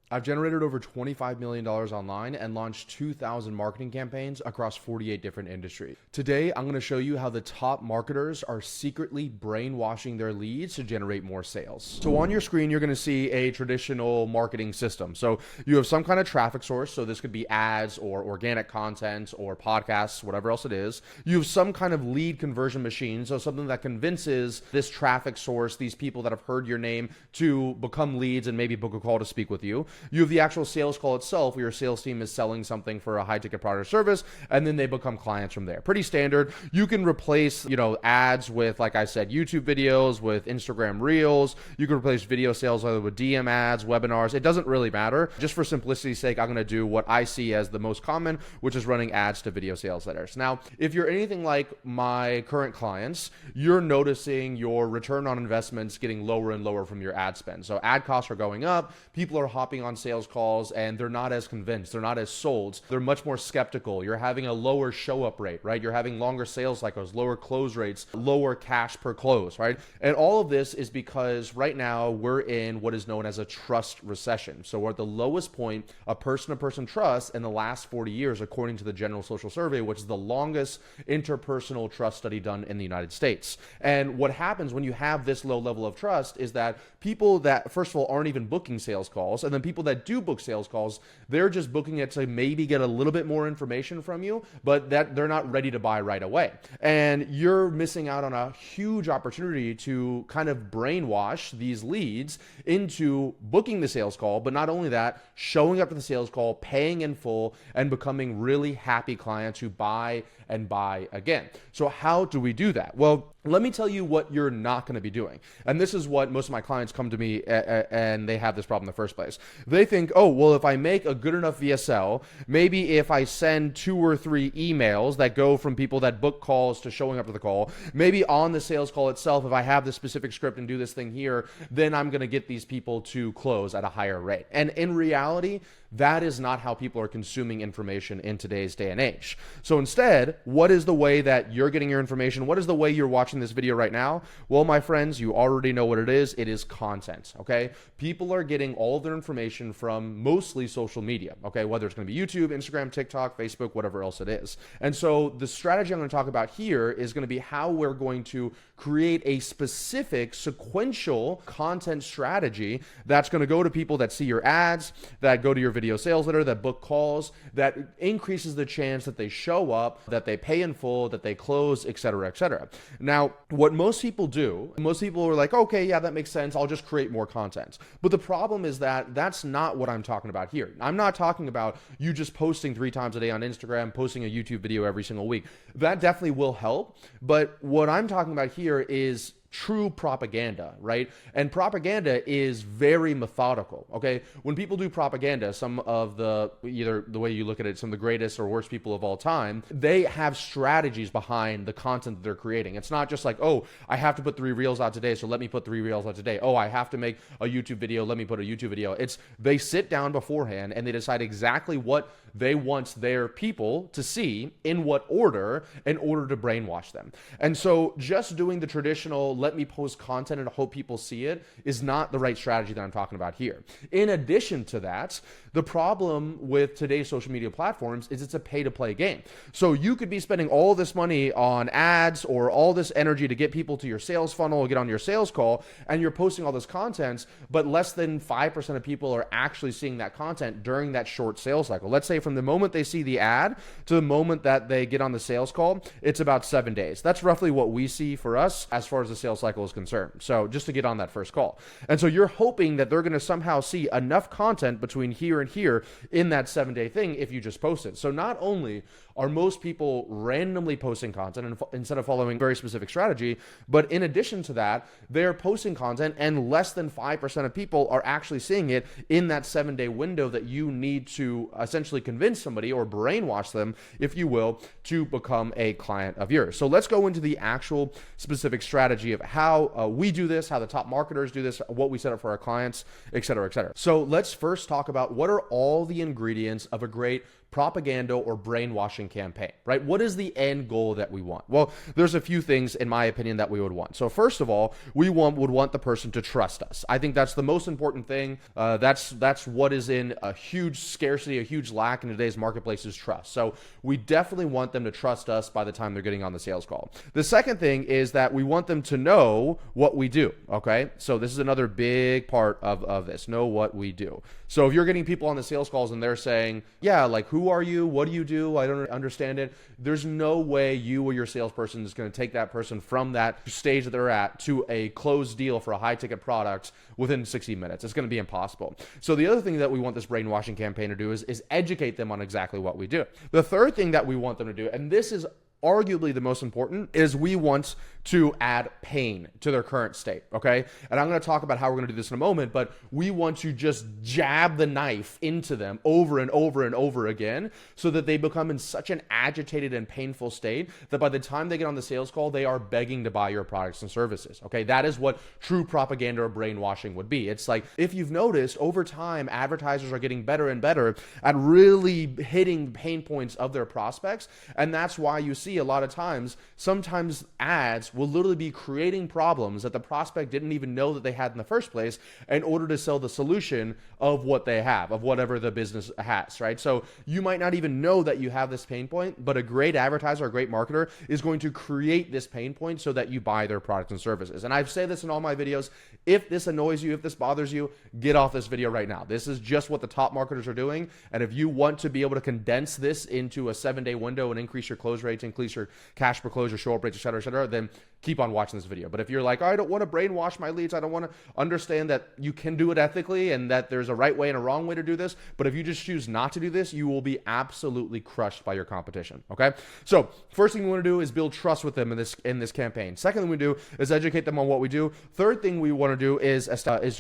I've generated over $25 million online and launched 2,000 marketing campaigns across 48 different industries. Today, I'm going to show you how the top marketers are secretly brainwashing their leads to generate more sales. So on your screen, you're going to see a traditional marketing system. So you have some kind of traffic source. So this could be ads or organic content or podcasts, whatever else it is. You have some kind of lead conversion machine. So something that convinces this traffic source, these people that have heard your name, to become leads and maybe book a call to speak with you. You have the actual sales call itself where your sales team is selling something for a high ticket product or service, and then they become clients from there. Pretty standard. You can replace, ads with, like I said, YouTube videos, with Instagram Reels. You can replace video sales either with DM ads, webinars. It doesn't really matter. Just for simplicity's sake, I'm going to do what I see as the most common, which is running ads to video sales letters. Now, if you're anything like my current clients, you're noticing your return on investments getting lower and lower from your ad spend. So ad costs are going up. People are hopping on sales calls and they're not as convinced. They're not as sold. They're much more skeptical. You're having a lower show up rate, right? You're having longer sales cycles, lower close rates, lower cash per close, right? And all of this is because right now we're in what is known as a trust recession. So we're at the lowest point of person-to-person trust in the last 40 years, according to the General Social Survey, which is the longest interpersonal trust study done in the United States. And what happens when you have this low level of trust is that people that, first of all, aren't even booking sales calls, and then people that do book sales calls, they're just booking it to maybe get a little bit more information from you, but that they're not ready to buy right away. And you're missing out on a huge opportunity to kind of brainwash these leads into booking the sales call, but not only that, showing up to the sales call, paying in full, and becoming really happy clients who buy and buy again. So how do we do that? Well, let me tell you what you're not going to be doing. And this is what most of my clients come to me and they have this problem in the first place. They think, oh, well, if I make a good enough VSL, maybe if I send 2 or 3 emails that go from people that book calls to showing up to the call, maybe on the sales call itself, if I have this specific script and do this thing here, then I'm going to get these people to close at a higher rate. And in reality, that is not how people are consuming information in today's day and age. So instead, what is the way that you're getting your information? What is the way you're watching this video right now? Well, my friends, you already know what it is. It is content, okay? People are getting all of their information from mostly social media, okay? Whether it's going to be YouTube, Instagram, TikTok, Facebook, whatever else it is. And so the strategy I'm going to talk about here is going to be how we're going to create a specific sequential content strategy that's going to go to people that see your ads, that go to your video sales letter, that book calls, that increases the chance that they show up, that they pay in full, that they close, et cetera, et cetera. Now, what most people do, most people are like, okay, yeah, that makes sense. I'll just create more content. But the problem is that that's not what I'm talking about here. I'm not talking about you just posting 3 times a day on Instagram, posting a YouTube video every single week. That definitely will help. But what I'm talking about here is true propaganda, right? And propaganda is very methodical, okay? When people do propaganda, some of the, either the way you look at it, some of the greatest or worst people of all time, they have strategies behind the content that they're creating. It's not just like, oh, I have to put 3 reels out today, so let me put 3 reels out today. Oh, I have to make a YouTube video, let me put a YouTube video. It's, they sit down beforehand and they decide exactly what they want their people to see in what order in order to brainwash them. And so just doing the traditional, let me post content and hope people see it, is not the right strategy that I'm talking about here. In addition to that, the problem with today's social media platforms is it's a pay-to-play game. So you could be spending all this money on ads or all this energy to get people to your sales funnel or get on your sales call, and you're posting all this content, but less than 5% of people are actually seeing that content during that short sales cycle. Let's say from the moment they see the ad to the moment that they get on the sales call, it's about 7 days. That's roughly what we see for us as far as the sales cycle is concerned. So just to get on that first call. And so you're hoping that they're going to somehow see enough content between here and here in that 7-day thing if you just post it. So not only are most people randomly posting content instead of following very specific strategy, but in addition to that, they're posting content and less than 5% of people are actually seeing it in that 7-day window that you need to essentially convince somebody or brainwash them, if you will, to become a client of yours. So let's go into the actual specific strategy of how we do this, how the top marketers do this, what we set up for our clients, et cetera, et cetera. So let's first talk about what are all the ingredients of a great propaganda or brainwashing campaign, right? What is the end goal that we want? Well, there's a few things in my opinion that we would want. So first of all, we would want the person to trust us. I think that's the most important thing. That's what is in a huge scarcity, a huge lack in today's marketplace is trust. So we definitely want them to trust us by the time they're getting on the sales call. The second thing is that we want them to know what we do, okay? So this is another big part of this, know what we do. So if you're getting people on the sales calls and they're saying, yeah, like, who are you? What do you do? I don't understand it. There's no way you or your salesperson is going to take that person from that stage that they're at to a closed deal for a high ticket product within 60 minutes. It's going to be impossible. So the other thing that we want this brainwashing campaign to do is educate them on exactly what we do. The third thing that we want them to do, and this is arguably the most important, is we want to add pain to their current state, okay? And I'm going to talk about how we're going to do this in a moment, but we want to just jab the knife into them over and over and over again so that they become in such an agitated and painful state that by the time they get on the sales call, they are begging to buy your products and services, okay? That is what true propaganda or brainwashing would be. It's like, if you've noticed, over time, advertisers are getting better and better at really hitting pain points of their prospects, and that's why you see a lot of times, sometimes ads will literally be creating problems that the prospect didn't even know that they had in the first place in order to sell the solution of what they have, of whatever the business has, right? So you might not even know that you have this pain point, but a great advertiser, a great marketer is going to create this pain point so that you buy their products and services. And I've said this in all my videos. If this annoys you, if this bothers you, get off this video right now. This is just what the top marketers are doing. And if you want to be able to condense this into a 7-day window and increase your close rates, increase your cash per close, your show up rates, et cetera, then keep on watching this video. But if you're like, oh, I don't want to brainwash my leads, I don't want to understand that you can do it ethically and that there's a right way and a wrong way to do this, but if you just choose not to do this, you will be absolutely crushed by your competition, okay? So first thing we want to do is build trust with them in this campaign. Second thing we do is educate them on what we do. Third thing we want to do is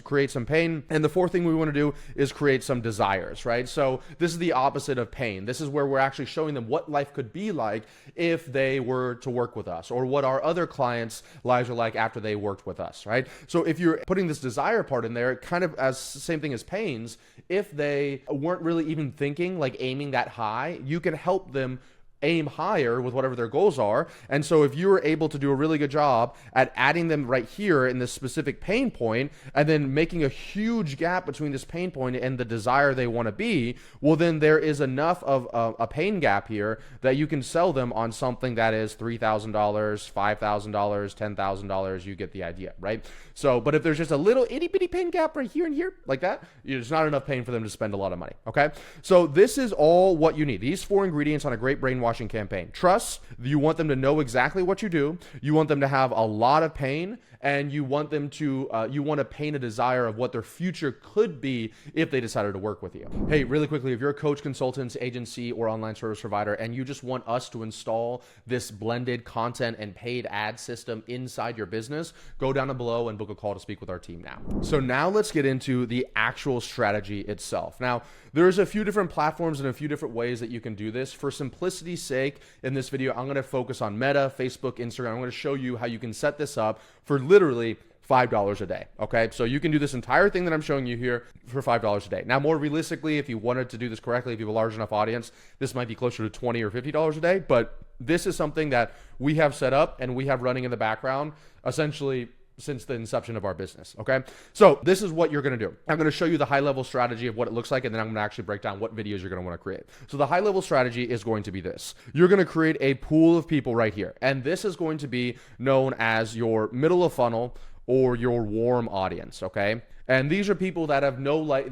create some pain. And the fourth thing we want to do is create some desires, right? So this is the opposite of pain. This is where we're actually showing them what life could be like if they were to work with us, or what our other clients' lives are like after they worked with us, right? So if you're putting this desire part in there, kind of as same thing as pains, if they weren't really even thinking, like aiming that high, you can help them aim higher with whatever their goals are. And so if you were able to do a really good job at adding them right here in this specific pain point, and then making a huge gap between this pain point and the desire they want to be, well, then there is enough of a pain gap here that you can sell them on something that is $3,000, $5,000, $10,000. You get the idea, right? So, but if there's just a little itty bitty pain gap right here and here like that, it's not enough pain for them to spend a lot of money, okay? So this is all what you need. These 4 ingredients on a great brainwashing campaign. Trust, you want them to know exactly what you do. You want them to have a lot of pain, and you want them to, you want to paint a desire of what their future could be if they decided to work with you. Hey, really quickly, if you're a coach, consultant, agency, or online service provider, and you just want us to install this blended content and paid ad system inside your business, go down below and book a call to speak with our team now. So now let's get into the actual strategy itself. Now, there's a few different platforms and a few different ways that you can do this. For simplicity's sake, in this video, I'm going to focus on Meta, Facebook, Instagram. I'm going to show you how you can set this up for literally $5 a day, okay? So you can do this entire thing that I'm showing you here for $5 a day. Now, more realistically, if you wanted to do this correctly, if you have a large enough audience, this might be closer to $20 or $50 a day, but this is something that we have set up and we have running in the background, essentially since the inception of our business, okay? So this is what you're gonna do. I'm gonna show you the high-level strategy of what it looks like, and then I'm gonna actually break down what videos you're gonna wanna create. So the high-level strategy is going to be this. You're gonna create a pool of people right here, and this is going to be known as your middle of funnel or your warm audience, okay? And these are people that have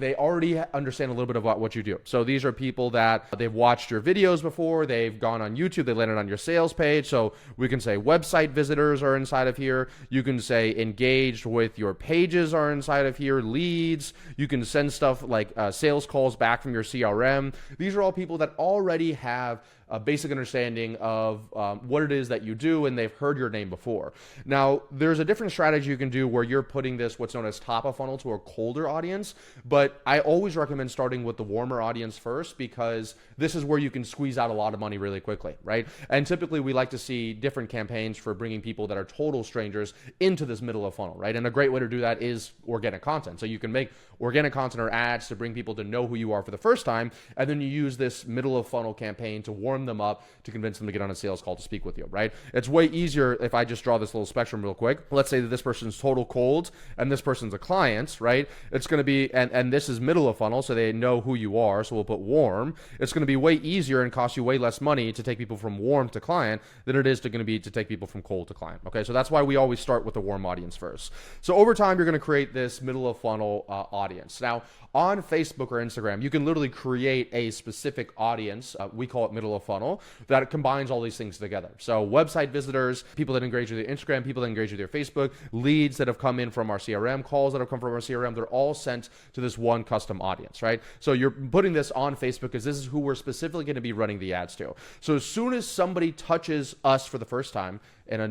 they already understand a little bit about what you do. So these are people that they've watched your videos before, they've gone on YouTube, they landed on your sales page. So we can say website visitors are inside of here. You can say engaged with your pages are inside of here, leads. You can send stuff like sales calls back from your CRM. These are all people that already have a basic understanding of what it is that you do, and they've heard your name before. Now, there's a different strategy you can do where you're putting this, what's known as top of funnel, to a colder audience, but I always recommend starting with the warmer audience first, because this is where you can squeeze out a lot of money really quickly, right? And typically we like to see different campaigns for bringing people that are total strangers into this middle of funnel, right? And a great way to do that is organic content. So you can make organic content or ads to bring people to know who you are for the first time. And then you use this middle of funnel campaign to warm them up, to convince them to get on a sales call to speak with you, right? It's way easier if I just draw this little spectrum real quick. Let's say that this person's total cold and this person's a client, right? It's going to be, and this is middle of funnel, so they know who you are. So we'll put warm. It's going to be way easier and cost you way less money to take people from warm to client than it is going to be to take people from cold to client. Okay, so that's why we always start with the warm audience first. So over time, you're going to create this middle of funnel audience. Now, on Facebook or Instagram, you can literally create a specific audience. We call it middle of funnel, that combines all these things together. So website visitors, people that engage with your Instagram, people that engage with your Facebook, leads that have come in from our CRM, calls that have come from our CRM, they're all sent to this one custom audience, right? So you're putting this on Facebook because this is who we're specifically going to be running the ads to. So as soon as somebody touches us for the first time in a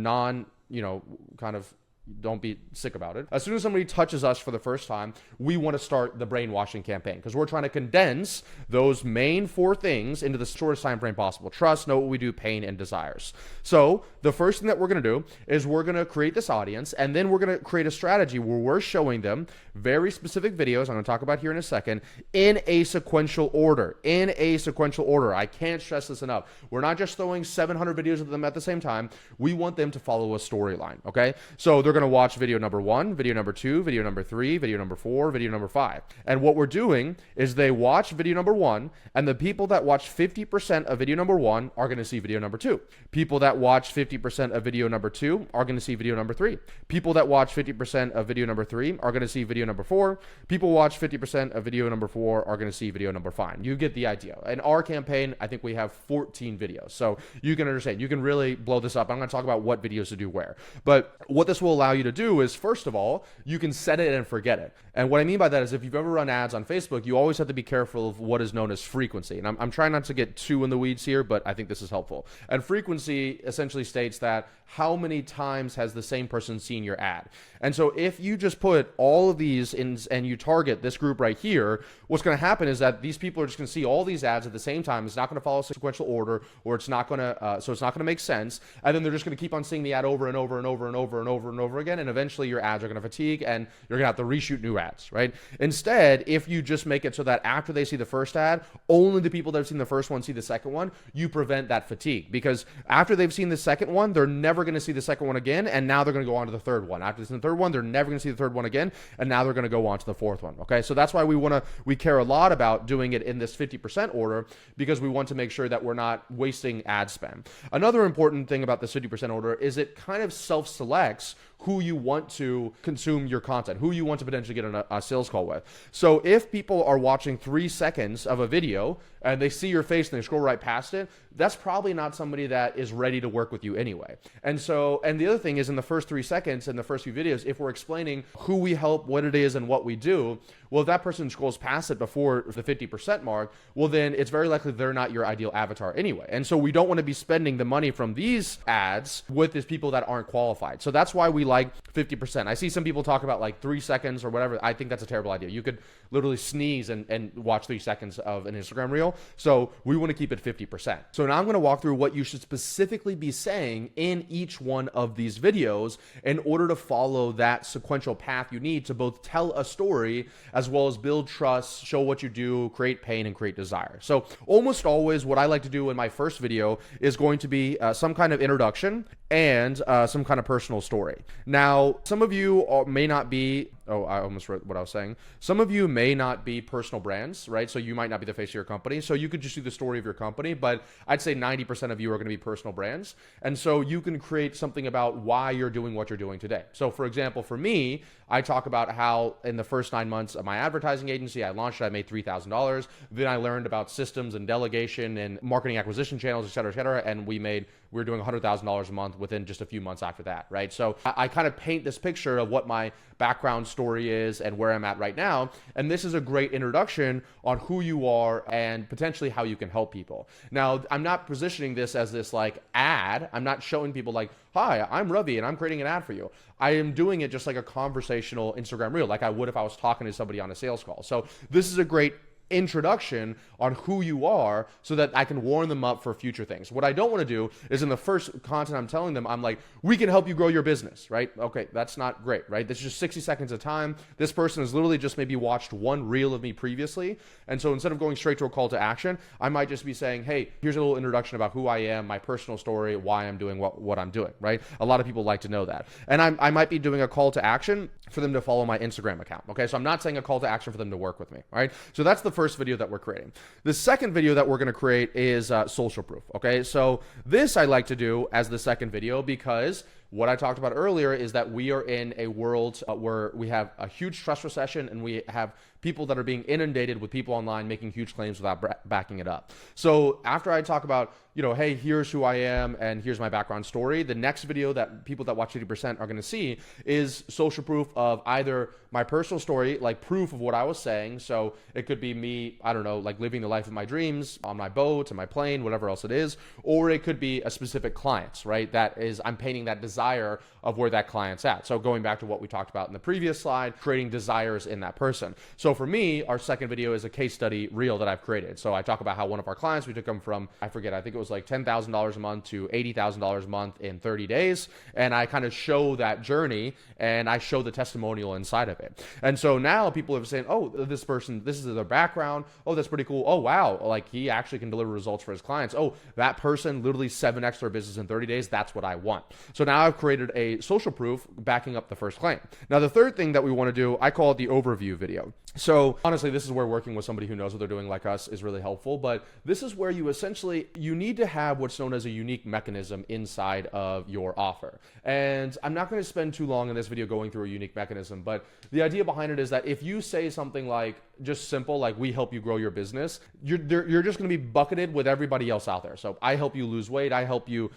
kind of, don't be sick about it. As soon as somebody touches us for the first time, we want to start the brainwashing campaign because we're trying to condense those main 4 things into the shortest time frame possible. Trust, know what we do, pain, and desires. So the first thing that we're going to do is we're going to create this audience, and then we're going to create a strategy where we're showing them very specific videos, I'm going to talk about here in a second, in a sequential order. In a sequential order. I can't stress this enough. We're not just throwing 700 videos of them at the same time. We want them to follow a storyline, okay? So they're going to watch video number 1, video number 2, video number 3, video number 4, video number 5. And what we're doing is they watch video number 1, and the people that watch 50% of video number 1 are going to see video number 2. People that watch 50% of video number 2 are going to see video number 3. People that watch 50% of video number 3 are going to see video number 4. People watch 50% of video number 4 are going to see video number 5. You get the idea. In our campaign, I think we have 14 videos. So you can understand, you can really blow this up. I'm going to talk about what videos to do where. But what this will allow you to do is, first of all, you can set it and forget it. And what I mean by that is if you've ever run ads on Facebook, you always have to be careful of what is known as frequency. And I'm trying not to get too in the weeds here, but I think this is helpful. And frequency essentially states that how many times has the same person seen your ad. And so if you just put all of these in and you target this group right here, what's going to happen is that these people are just going to see all these ads at the same time. It's not going to follow a sequential order, or it's not going to, so it's not going to make sense. And then they're just going to keep on seeing the ad over and over and over and over and over and over again. And eventually your ads are going to fatigue and you're going to have to reshoot new ads, right? Instead, if you just make it so that after they see the first ad, only the people that have seen the first one see the second one, you prevent that fatigue. Because after they've seen the second one, they're never going to see the second one again, and now they're going to go on to the third one. After they've seen the third one, they're never going to see the third one again, and now they're going to go on to the fourth one. Okay, so that's why we care a lot about doing it in this 50% order, because we want to make sure that we're not wasting ad spend. Another important thing about this 50% order is it kind of self-selects who you want to consume your content, who you want to potentially get on a sales call with. So if people are watching 3 seconds of a video and they see your face and they scroll right past it, that's probably not somebody that is ready to work with you anyway. And the other thing is, in the first 3 seconds in the first few videos, if we're explaining who we help, what it is, and what we do, well, if that person scrolls past it before the 50% mark, well, then it's very likely they're not your ideal avatar anyway. And so we don't want to be spending the money from these ads with these people that aren't qualified. So that's why we like 50%. I see some people talk about like 3 seconds or whatever. I think that's a terrible idea. You could literally sneeze and watch 3 seconds of an Instagram reel. So we want to keep it 50%. So now I'm going to walk through what you should specifically be saying in each one of these videos in order to follow that sequential path you need to both tell a story as well as build trust, show what you do, create pain, and create desire. So almost always what I like to do in my first video is going to be some kind of introduction and some kind of personal story. Now, some of you may not be, I almost wrote what I was saying. Some of you may not be personal brands, right? So you might not be the face of your company. So you could just do the story of your company, but I'd say 90% of you are going to be personal brands. And so you can create something about why you're doing what you're doing today. So for example, for me, I talk about how in the first 9 months of my advertising agency, I launched it, I made $3,000. Then I learned about systems and delegation and marketing acquisition channels, et cetera, and we were doing $100,000 a month within just a few months after that, right? So I kind of paint this picture of what my background story is and where I'm at right now. And this is a great introduction on who you are and potentially how you can help people. Now, I'm not positioning this as this like ad. I'm not showing people like, hi, I'm Ravi and I'm creating an ad for you. I am doing it just like a conversational Instagram reel, like I would if I was talking to somebody on a sales call. So this is a great introduction on who you are so that I can warm them up for future things. What I don't want to do is in the first content I'm telling them, I'm like, we can help you grow your business, right? Okay, that's not great, right? This is just 60 seconds of time. This person has literally just maybe watched one reel of me previously. And so instead of going straight to a call to action, I might just be saying, hey, here's a little introduction about who I am, my personal story, why I'm doing what I'm doing, right? A lot of people like to know that. And I might be doing a call to action for them to follow my Instagram account, okay? So I'm not saying a call to action for them to work with me, right? So that's the first video that we're creating. The second video that we're going to create is social proof, okay? So this I like to do as the second video because what I talked about earlier is that we are in a world where we have a huge trust recession and we have people that are being inundated with people online making huge claims without backing it up. So after I talk about, hey, here's who I am and here's my background story, the next video that people that watch 80% are going to see is social proof of either my personal story, like proof of what I was saying. So it could be me, I don't know, like living the life of my dreams on my boat, on my plane, whatever else it is, or it could be a specific client, right? That is, I'm painting that desire of where that client's at. So going back to what we talked about in the previous slide, creating desires in that person. So for me, our second video is a case study reel that I've created. So I talk about how one of our clients, we took them from, I forget, I think it was like $10,000 a month to $80,000 a month in 30 days. And I kind of show that journey and I show the testimonial inside of it. And so now people are saying, oh, this person, this is their background. Oh, that's pretty cool. Oh, wow. Like he actually can deliver results for his clients. Oh, that person literally 7x their business in 30 days. That's what I want. So now I've created a social proof backing up the first claim. Now, the third thing that we want to do, I call it the overview video. So honestly, this is where working with somebody who knows what they're doing like us is really helpful. But this is where you essentially, you need to have what's known as a unique mechanism inside of your offer. And I'm not going to spend too long in this video going through a unique mechanism, but the idea behind it is that if you say something like just simple, like we help you grow your business, you're just going to be bucketed with everybody else out there. So I help you lose weight. I help you,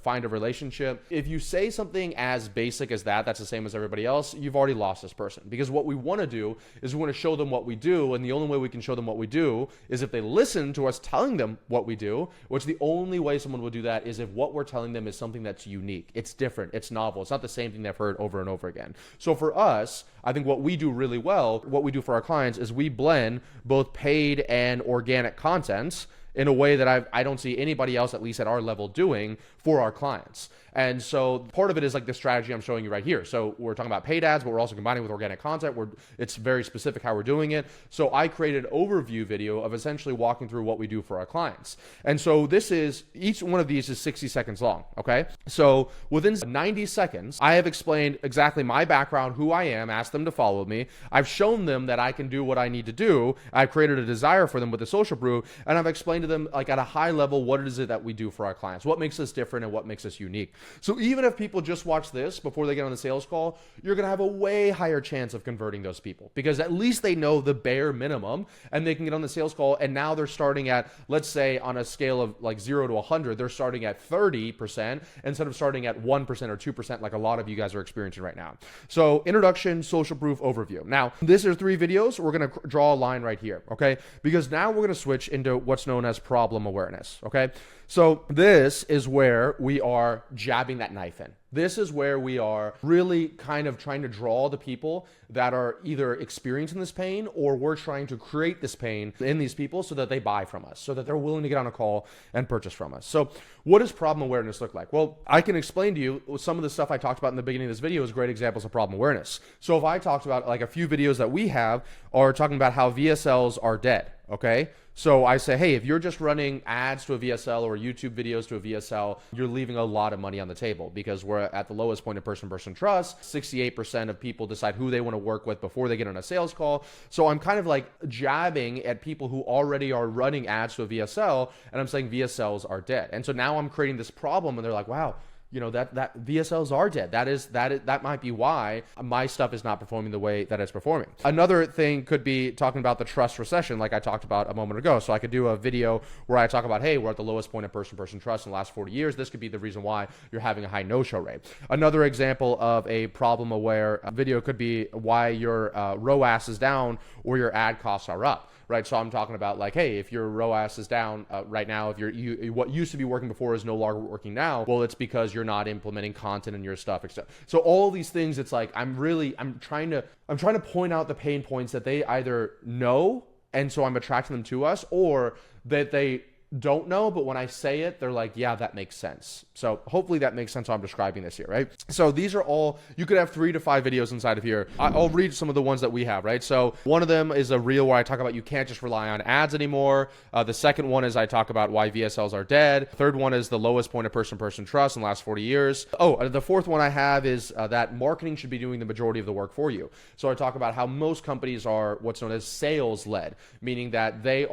find a relationship. If you say something as basic as that, that's the same as everybody else, you've already lost this person. Because what we want to do is we want to show them what we do. And the only way we can show them what we do is if they listen to us telling them what we do, which the only way someone will do that is if what we're telling them is something that's unique. It's different. It's novel. It's not the same thing they've heard over and over again. So for us, I think what we do really well, what we do for our clients is we blend both paid and organic content in a way that I don't see anybody else, at least at our level, doing for our clients. And so part of it is like the strategy I'm showing you right here. So we're talking about paid ads, but we're also combining with organic content. It's very specific how we're doing it. So I created an overview video of essentially walking through what we do for our clients. And so each one of these is 60 seconds long, okay? So within 90 seconds, I have explained exactly my background, who I am, asked them to follow me. I've shown them that I can do what I need to do. I've created a desire for them with the social proof, and I've explained to them like at a high level, what is it that we do for our clients? What makes us different and what makes us unique? So even if people just watch this before they get on the sales call, you're going to have a way higher chance of converting those people because at least they know the bare minimum and they can get on the sales call. And now they're starting at, let's say on a scale of like 0 to 100, they're starting at 30% instead of starting at 1% or 2% like a lot of you guys are experiencing right now. So introduction, social proof, overview. Now, these are 3 videos. We're going to draw a line right here, okay? Because now we're going to switch into what's known as problem awareness, okay? So this is where we are jabbing that knife in. This is where we are really kind of trying to draw the people that are either experiencing this pain or we're trying to create this pain in these people so that they buy from us, so that they're willing to get on a call and purchase from us. So what does problem awareness look like? Well, I can explain to you some of the stuff I talked about in the beginning of this video is great examples of problem awareness. So if I talked about like a few videos that we have are talking about how VSLs are dead, okay? So I say, hey, if you're just running ads to a VSL or YouTube videos to a VSL, you're leaving a lot of money on the table because we're at the lowest point of person-person trust. 68% of people decide who they want to work with before they get on a sales call. So I'm kind of like jabbing at people who already are running ads to a VSL, and I'm saying VSLs are dead. And so now I'm creating this problem, and they're like, wow, that VSLs are dead. That might be why my stuff is not performing the way that it's performing. Another thing could be talking about the trust recession, like I talked about a moment ago. So I could do a video where I talk about, hey, we're at the lowest point of person-person trust in the last 40 years. This could be the reason why you're having a high no-show rate. Another example of a problem-aware video could be why your ROAS is down or your ad costs are up. Right, so I'm talking about like, hey, if your ROAS is down right now, if what used to be working before is no longer working now, well, it's because you're not implementing content in your stuff, etc. So all these things, it's like I'm trying to point out the pain points that they either know and so I'm attracting them to us, or that they don't know, but when I say it, they're like, yeah, that makes sense. So hopefully that makes sense how I'm describing this here, right? So these are all, you could have 3 to 5 videos inside of here. I'll read some of the ones that we have, right? So one of them is a reel where I talk about you can't just rely on ads anymore. The second one is I talk about why VSLs are dead. Third one is the lowest point of person-person trust in the last 40 years. Oh, the fourth one I have is that marketing should be doing the majority of the work for you. So I talk about how most companies are what's known as sales-led, meaning that they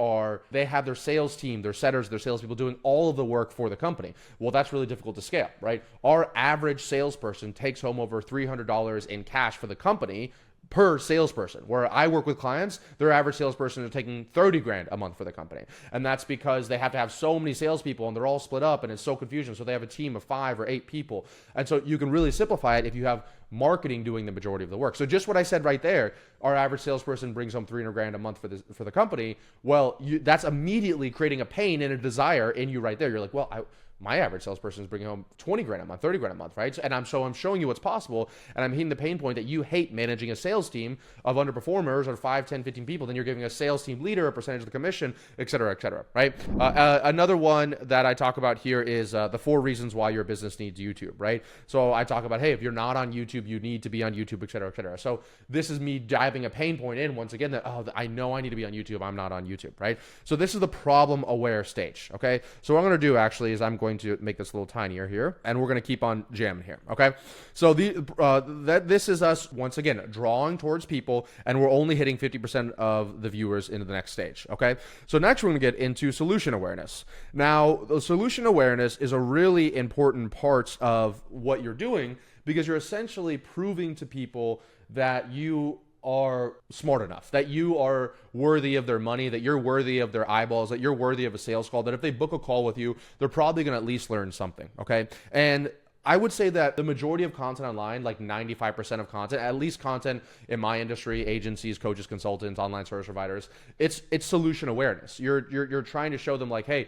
have their sales team, their setters, their salespeople doing all of the work for the company. Well, that's really difficult to scale, right? Our average salesperson takes home over $300 in cash for the company per salesperson. Where I work with clients, their average salesperson is taking 30 grand a month for the company. And that's because they have to have so many salespeople and they're all split up and it's so confusing. So they have a team of 5 or 8 people. And so you can really simplify it if you have marketing doing the majority of the work. So just what I said right there, our average salesperson brings home 300 grand a month for the company. Well, that's immediately creating a pain and a desire in you right there. You're like, well, my average salesperson is bringing home 20 grand a month, 30 grand a month, right? And I'm showing you what's possible, and I'm hitting the pain point that you hate managing a sales team of underperformers or 5, 10, 15 people. Then you're giving a sales team leader a percentage of the commission, et cetera, right? Another one that I talk about here is the 4 reasons why your business needs YouTube, right? So I talk about, hey, if you're not on YouTube, you need to be on YouTube, et cetera, et cetera. So this is me diving a pain point in once again that, oh, I know I need to be on YouTube. I'm not on YouTube, right? So this is the problem aware stage, okay? So what I'm going to do actually is I'm going to make this a little tinier here, and we're going to keep on jamming here, okay? So this is us, once again, drawing towards people, and we're only hitting 50% of the viewers into the next stage, okay? So next we're going to get into solution awareness. Now, the solution awareness is a really important part of what you're doing because you're essentially proving to people that you are smart enough, that you are worthy of their money, that you're worthy of their eyeballs, that you're worthy of a sales call, that if they book a call with you, they're probably going to at least learn something, okay? And I would say that the majority of content online, like 95% of content, at least content in my industry, agencies, coaches, consultants, online service providers, it's solution awareness. You're trying to show them like, hey,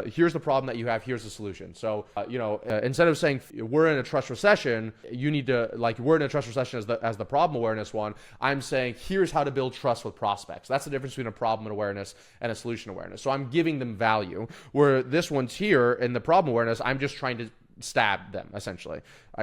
here's the problem that you have, here's the solution. So, instead of saying we're in a trust recession, you need to we're in a trust recession as the problem awareness one. I'm saying here's how to build trust with prospects. That's the difference between a problem awareness and a solution awareness. So I'm giving them value. Where this one's here in the problem awareness, I'm just trying to stab them, essentially.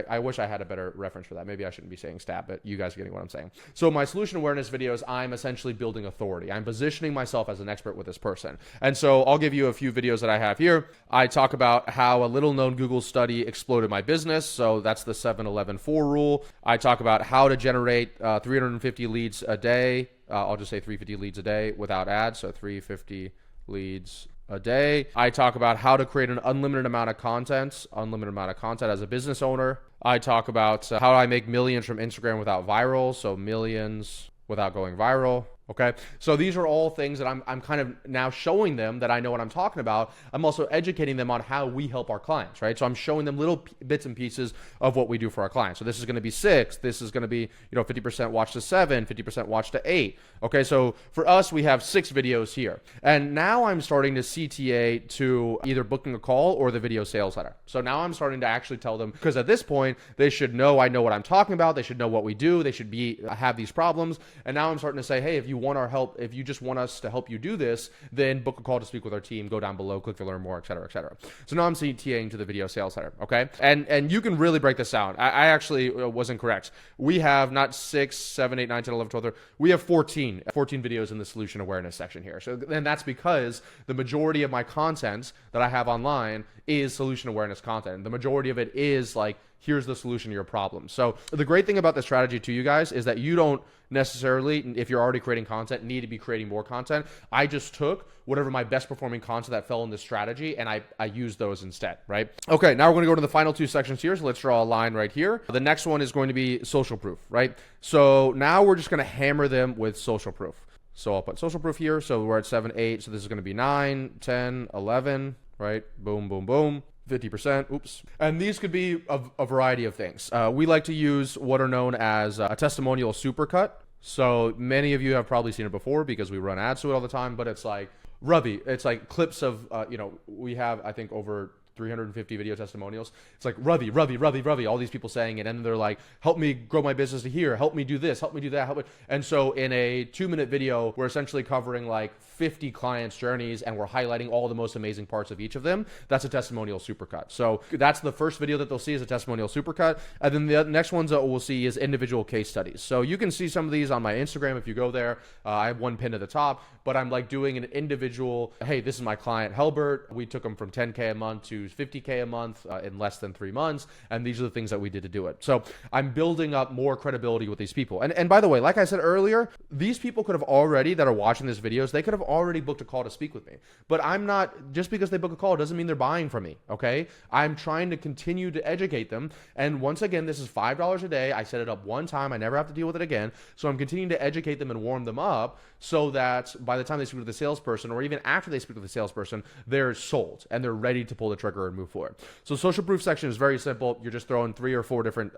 I wish I had a better reference for that. Maybe I shouldn't be saying stab, but you guys are getting what I'm saying. So my solution awareness videos, I'm essentially building authority. I'm positioning myself as an expert with this person. And so I'll give you a few videos that I have here. I talk about how a little known Google study exploded my business. So that's the 7-11-4 rule. I talk about how to generate 350 leads a day. I'll just say 350 leads a day without ads. So 350 leads a day. I talk about how to create an unlimited amount of content as a business owner. I talk about how I make millions from Instagram without viral, so millions without going viral. Okay, so these are all things that I'm kind of now showing them that I know what I'm talking about. I'm also educating them on how we help our clients, right? So I'm showing them little bits and pieces of what we do for our clients. So this is going to be 6. This is going to be 50% watch to 7, 50% watch to 8. Okay, so for us, we have 6 videos here. And now I'm starting to CTA to either booking a call or the video sales letter. So now I'm starting to actually tell them, because at this point, they should know I know what I'm talking about. They should know what we do. They should have these problems. And now I'm starting to say, hey, if you want our help, if you just want us to help you do this, then book a call to speak with our team, go down below, click to learn more, et cetera, et cetera. So now I'm CTAing to the video sales letter, okay? And you can really break this down. I actually was incorrect. We have not 6, 7, 8, 9, 10, 11, 12, 13. We have 14 videos in the solution awareness section here. So, and that's because the majority of my content that I have online is solution awareness content. The majority of it is like, here's the solution to your problem. So the great thing about this strategy to you guys is that you don't necessarily, if you're already creating content, need to be creating more content. I just took whatever my best performing content that fell in this strategy and I used those instead, right? Okay, now we're gonna go to the final 2 sections here. So let's draw a line right here. The next one is going to be social proof, right? So now we're just gonna hammer them with social proof. So I'll put social proof here. So we're at 7, 8. So this is gonna be 9, 10, 11, right? Boom, boom, boom. 50%, oops. And these could be a variety of things. We like to use what are known as a testimonial supercut. So many of you have probably seen it before because we run ads to it all the time, but it's like Ravi, it's like clips of, we have, I think, over 350 video testimonials. It's like Ravi, Ravi, Ravi, Ravi, all these people saying it. And they're like, help me grow my business to here. Help me do this. Help me do that. Help me. And so in a 2-minute video, we're essentially covering like 50 clients' journeys, and we're highlighting all the most amazing parts of each of them. That's a testimonial supercut. So that's the first video that they'll see is a testimonial supercut. And then the next ones that we'll see is individual case studies. So you can see some of these on my Instagram if you go there. I have one pinned at the top, but I'm like doing an individual, hey, this is my client Helbert. We took him from 10K a month to 50K a month in less than 3 months. And these are the things that we did to do it. So I'm building up more credibility with these people. And by the way, like I said earlier, these people could have already, that are watching these videos, they could have already booked a call to speak with me. But I'm not, just because they book a call doesn't mean they're buying from me, okay? I'm trying to continue to educate them. And once again, this is $5 a day. I set it up one time. I never have to deal with it again. So I'm continuing to educate them and warm them up so that by the time they speak with the salesperson, or even after they speak with the salesperson, they're sold and they're ready to pull the trigger and move forward. So social proof section is very simple. You're just throwing 3 or 4 different,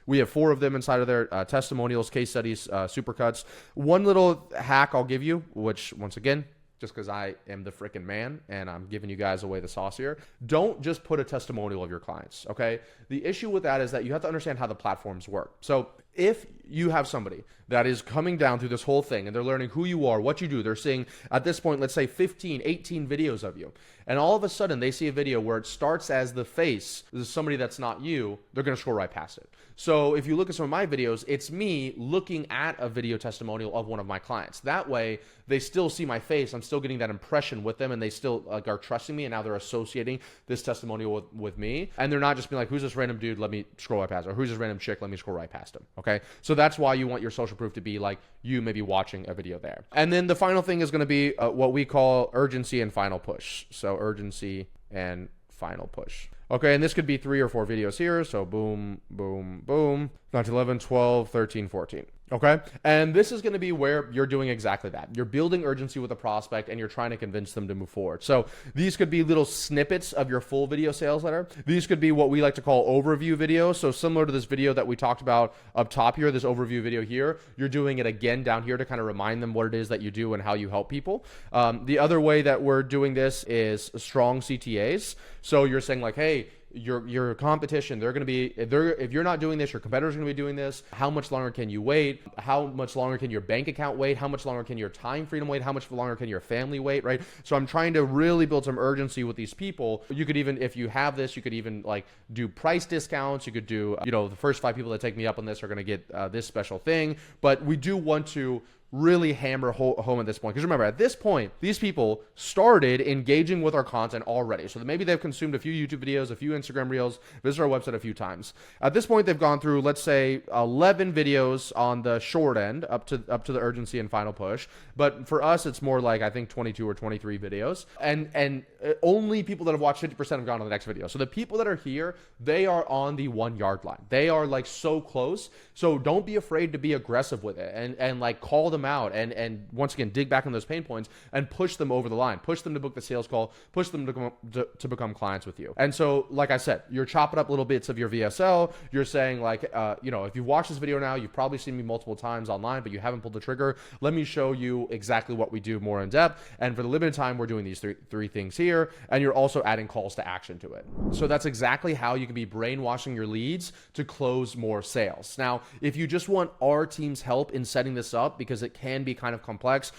we have 4 of them inside of there, testimonials, case studies, supercuts. One little hack I'll give you, which once again, just because I am the freaking man and I'm giving you guys away the sauce here, don't just put a testimonial of your clients, okay? The issue with that is that you have to understand how the platforms work. So if you have somebody that is coming down through this whole thing and they're learning who you are, what you do, they're seeing at this point, let's say 15, 18 videos of you. And all of a sudden they see a video where it starts as the face, this is somebody that's not you, they're going to scroll right past it. So if you look at some of my videos, it's me looking at a video testimonial of one of my clients. That way they still see my face. I'm still getting that impression with them and they still are trusting me. And now they're associating this testimonial with me. And they're not just being like, who's this random dude? Let me scroll right past him. Or who's this random chick? Let me scroll right past him. Okay. So that's why you want your social proof to be like you maybe watching a video there. And then the final thing is going to be what we call urgency and final push. So urgency and final push. Okay, and this could be 3 or 4 videos here. So boom, boom, boom, 9 to 11, 12, 13, 14. Okay, and this is going to be where you're doing exactly that. You're building urgency with a prospect and you're trying to convince them to move forward. So these could be little snippets of your full video sales letter. These could be what we like to call overview videos. So similar to this video that we talked about up top here, this overview video here, you're doing it again down here to kind of remind them what it is that you do and how you help people. The other way that we're doing this is strong CTAs. So you're saying like, hey, your competition, they're going to be, if you're not doing this, your competitors are going to be doing this. How much longer can you wait? How much longer can your bank account wait? How much longer can your time freedom wait? How much longer can your family wait, right? So I'm trying to really build some urgency with these people. You could even, if you have this, you could even like do price discounts. You could do, the first 5 people that take me up on this are going to get this special thing. But we do want to really hammer home at this point. Because remember, at this point, these people started engaging with our content already. So maybe they've consumed a few YouTube videos, a few Instagram reels, visited our website a few times. At this point, they've gone through, let's say, 11 videos on the short end, up to the urgency and final push. But for us, it's more like, I think, 22 or 23 videos. And only people that have watched 50% have gone to the next video. So the people that are here, they are on the 1 yard line. They are like so close. So don't be afraid to be aggressive with it and like call them out and once again dig back on those pain points and push them over the line, push them to book the sales call, push them to become clients with you. And so like I said, you're chopping up little bits of your VSL. You're saying like if you've watched this video now, you've probably seen me multiple times online, but you haven't pulled the trigger. Let me show you exactly what we do more in depth. And for the limited time, we're doing these three things here, and you're also adding calls to action to it. So that's exactly how you can be brainwashing your leads to close more sales. Now, if you just want our team's help in setting this up, because it can be kind of complex,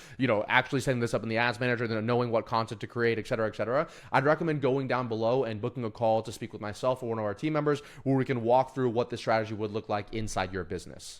actually setting this up in the ads manager, then knowing what content to create, et cetera, I'd recommend going down below and booking a call to speak with myself or one of our team members where we can walk through what the strategy would look like inside your business.